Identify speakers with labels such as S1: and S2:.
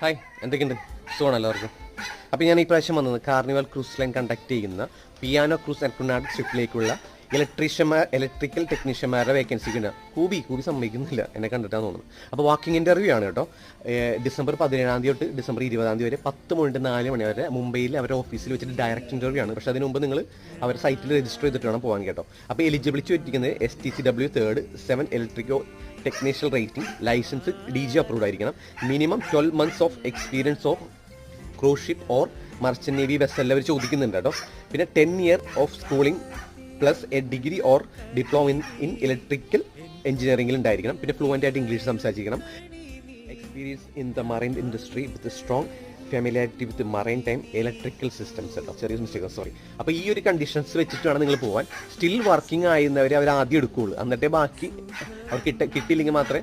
S1: Hi, എന്തൊക്കെയുണ്ട്? സുഖമാണ് എല്ലാവർക്കും. അപ്പോൾ ഞാൻ ഈ പ്രാവശ്യം വന്നത് കാർണിവൽ ക്രൂസ് ലൈൻ കണ്ടക്ട് ചെയ്യുന്ന പിയാനോ ക്രൂസ് ആൻഡ് കുർണാട് ട്രിപ്പിലേക്കുള്ള ഇലക്ട്രിക്കൽ ടെക്നീഷ്യന്മാരുടെ വേക്കൻസിക്ക് കൂബി സമ്മതിക്കുന്നില്ല, എന്നെ കണ്ടിട്ടാണ് തോന്നുന്നത്. അപ്പോൾ വാക്കിംഗ് ഇൻ്റർവ്യൂ ആണ് കേട്ടോ. ഡിസംബർ 17 തൊട്ട് ഡിസംബർ 20 വരെ 10 മുതൽ 4 മണി വരെ മുംബൈയിൽ അവരുടെ ഓഫീസിൽ വെച്ചിട്ട് ഡയറക്റ്റ് ഇൻ്റർവ്യൂ ആണ്. പക്ഷേ അതിന് മുമ്പ് നിങ്ങൾ അവരുടെ സൈറ്റിൽ രജിസ്റ്റർ ചെയ്തിട്ട് വേണം പോകാൻ കേട്ടോ. അപ്പോൾ എലിജിബിലിറ്റി വെച്ചിരിക്കുന്നത് STCW 3rd 7 electro technical rating, licence DG approved ആയിരിക്കണം. Minimum 12 months of experience of cruise ship or merchant navy vessel അവർ ചോദിക്കുന്നുണ്ട് കേട്ടോ. പിന്നെ 10 year of schooling plus a degree or diploma in electrical എഞ്ചിനീയറിംഗിൽ ഉണ്ടായിരിക്കണം. പിന്നെ ഫ്ലുവൻ്റ് ആയിട്ട് ഇംഗ്ലീഷ് സംസാരിക്കണം. Experience in the marine industry with strong familiarity with maritime electrical systems കേട്ടോ. ചെറിയ മിസ്റ്റേക്ക്, സോറി. അപ്പോൾ ഈ ഒരു കണ്ടീഷൻസ് വെച്ചിട്ട് വേണം നിങ്ങൾ പോകാൻ. സ്റ്റിൽ വർക്കിംഗ് ആയിരുന്നവരെ അവർ ആദ്യം എടുക്കുകയുള്ളൂ, എന്നിട്ടേ ബാക്കി അവർ കിട്ടിയില്ലെങ്കിൽ മാത്രമേ